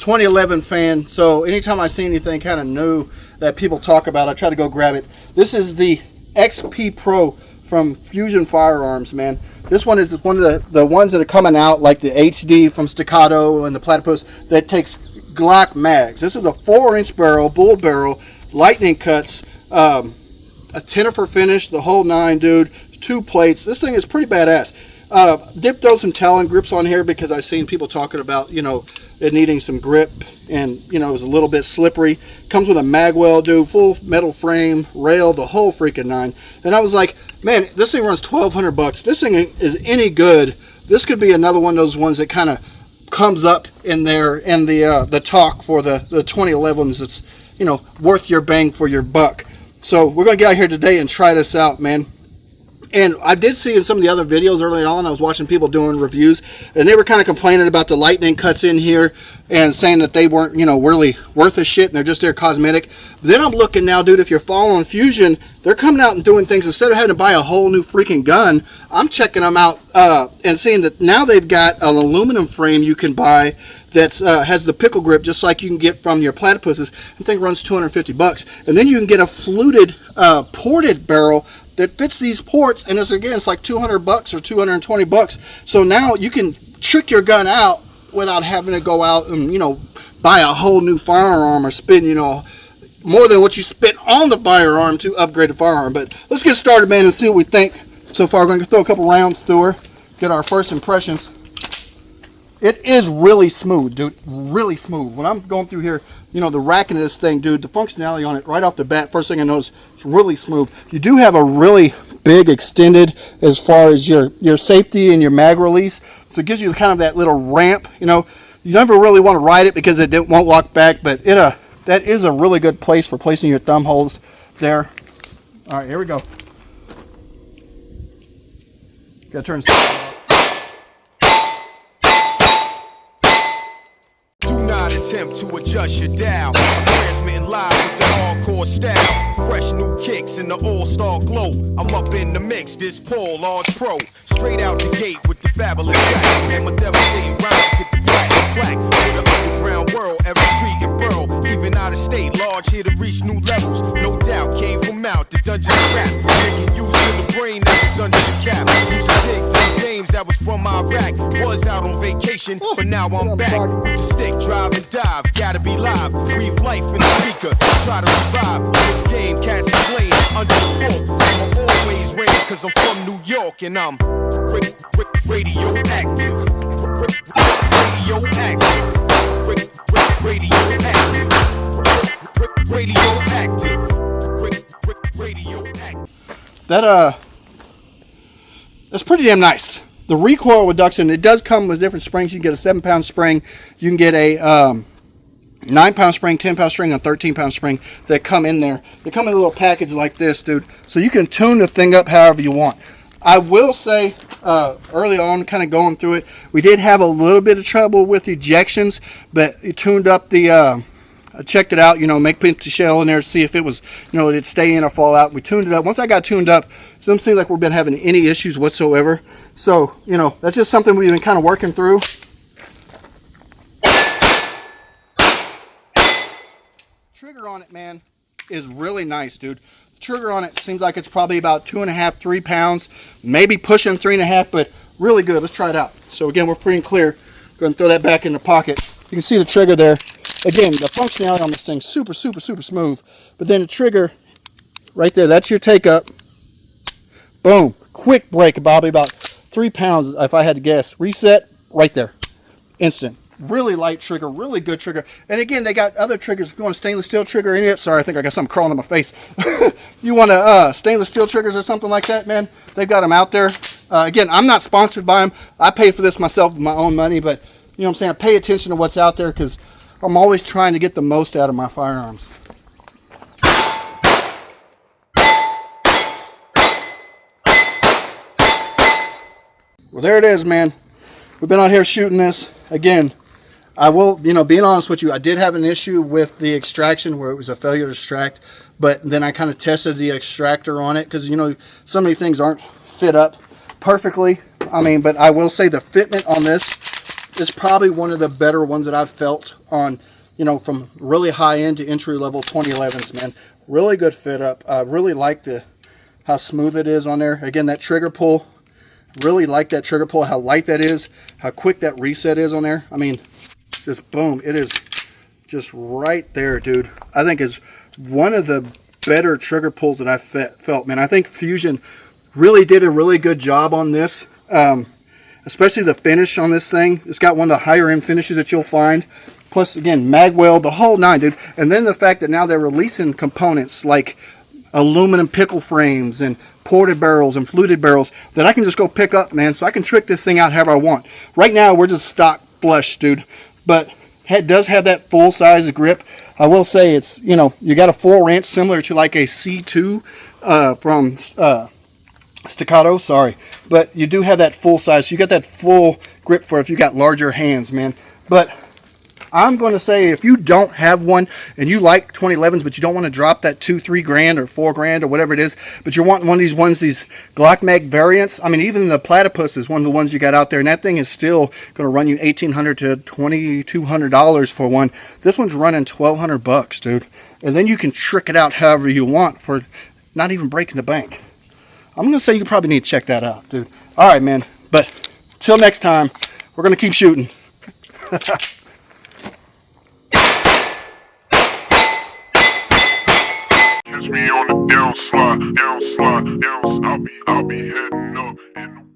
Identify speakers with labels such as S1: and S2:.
S1: 2011 fan, so anytime I see anything kind of new that people talk about, I try to go grab it. This is the XP Pro from Fusion Firearms, man. This one is one of the ones that are coming out, like the HD from Staccato and the Platypus, that takes Glock mags. This is a 4-inch barrel, bull barrel, lightning cuts, a Tennifer finish, the whole 9, dude. 2 plates. This thing is pretty badass. Dip throw some Talon grips on here because I've seen people talking about, you know, it needing some grip, and you know, it was a little bit slippery. Comes with a magwell, dude, full metal frame, rail, the whole freaking 9. And I was like, man, this thing runs $1,200. This thing is any good. This could be another one of those ones that kind of comes up in there in the talk for the 2011s. It's, you know, worth your bang for your buck. So we're gonna get out here today and try this out, man. And I did see in some of the other videos early on, I was watching people doing reviews, and they were kind of complaining about the lightning cuts in here and saying that they weren't, you know, really worth a shit and they're just their cosmetic. Then I'm looking now, dude, if you're following Fusion, they're coming out and doing things. Instead of having to buy a whole new freaking gun, I'm checking them out and seeing that now they've got an aluminum frame you can buy that has the pickle grip, just like you can get from your Platypuses. The thing runs $250. And then you can get a fluted, ported barrel that fits these ports, and it's like $200 or $220. So now you can trick your gun out without having to go out and, you know, buy a whole new firearm or spend, you know, more than what you spent on the firearm to upgrade the firearm. But let's get started, man, and see what we think. So far, we're going to throw a couple rounds through her, get our first impressions. It is really smooth, dude, really smooth. When I'm going through here, you know, the racking of this thing, dude, the functionality on it right off the bat, first thing I notice, it's really smooth. You do have a really big extended as far as your safety and your mag release. So it gives you kind of that little ramp, you know. You never really want to ride it because it won't lock back, but that is a really good place for placing your thumb holes there. All right, here we go. Gotta turn this off.
S2: Attempt to adjust your dial. Transmitting live with the hardcore style. Fresh new kicks in the all-star glow. I'm up in the mix, this Paul, large pro. Straight out the gate with the fabulous track. And my devastating rhymes get the plaque. To the underground world, every street and borough. Even out of state, large here to reach new levels. No doubt, came from out the dungeon rap. Making use of the brain that was under the cap. Used to dig through games that was from Iraq. Was out on vacation, but now I'm back with the stick, drive and dive. Gotta be live, breathe life in the speaker. Try to revive this game, cast the flame under the floor. I'm always ready, cause I'm from New York and I'm radioactive. Radioactive. Radioactive. Radioactive. Radioactive.
S1: That's pretty damn nice. The recoil reduction, it does come with different springs. You can get a 7-pound spring. You can get a 9-pound spring, 10-pound spring, and 13-pound spring that come in there. They come in a little package like this, dude. So you can tune the thing up however you want. I will say, early on, kind of going through it, we did have a little bit of trouble with ejections, but it tuned up the, I checked it out, you know, make pinch the shell in there to see if it was, you know, it'd stay in or fall out. We tuned it up. Once I got tuned up, it doesn't seem like we've been having any issues whatsoever. So, you know, that's just something we've been kind of working through. Trigger on it, man, is really nice, dude. The trigger on it seems like it's probably about 2.5, 3 pounds, maybe pushing 3.5, but really good. Let's try it out. So again, we're free and clear. Go ahead and throw that back in the pocket. You can see the trigger there. Again, the functionality on this thing, super, super, super smooth. But then the trigger right there, that's your take up. Boom. Quick break, Bobby, about 3 pounds if I had to guess. Reset, right there. Instant. Really light trigger, really good trigger. And again, they got other triggers. If you want a stainless steel trigger in it, sorry, I think I got something crawling on my face. You want a stainless steel triggers or something like that, man, they've got them out there. Again, I'm not sponsored by them. I paid for this myself with my own money, but you know what I'm saying? I pay attention to what's out there because I'm always trying to get the most out of my firearms. Well, there it is, man. We've been out here shooting this. Again, I will, you know, being honest with you, I did have an issue with the extraction where it was a failure to extract, but then I kind of tested the extractor on it because, you know, so many things aren't fit up perfectly. I mean, but I will say the fitment on this it's probably one of the better ones that I've felt on, you know, from really high end to entry level 2011s, man. Really good fit up. I really like how smooth it is on there. Again, that trigger pull, really like that trigger pull, how light that is, how quick that reset is on there. I mean, just boom, it is just right there, dude. I think is one of the better trigger pulls that I've felt, man. I think Fusion really did a really good job on this, especially the finish on this thing. It's got one of the higher end finishes that you'll find. Plus, again, mag weld, the whole nine, dude. And then the fact that now they're releasing components like aluminum pickle frames and ported barrels and fluted barrels that I can just go pick up, man. So I can trick this thing out however I want. Right now, we're just stock flush, dude. But it does have that full size grip. I will say it's, you know, you got a 4-inch similar to like a C2 from Staccato, sorry. But you do have that full size. You got that full grip for if you got larger hands, man. But I'm going to say if you don't have one and you like 2011s, but you don't want to drop that $2-3 grand or $4 grand or whatever it is, but you're wanting one of these ones, these Glock Mag variants. I mean, even the Platypus is one of the ones you got out there, and that thing is still going to run you $1,800 to $2,200 for one. This one's running $1,200, dude. And then you can trick it out however you want for not even breaking the bank. I'm going to say you probably need to check that out, dude. All right, man. But till next time, we're going to keep shooting.
S2: Catch me on the downslide, I'll be heading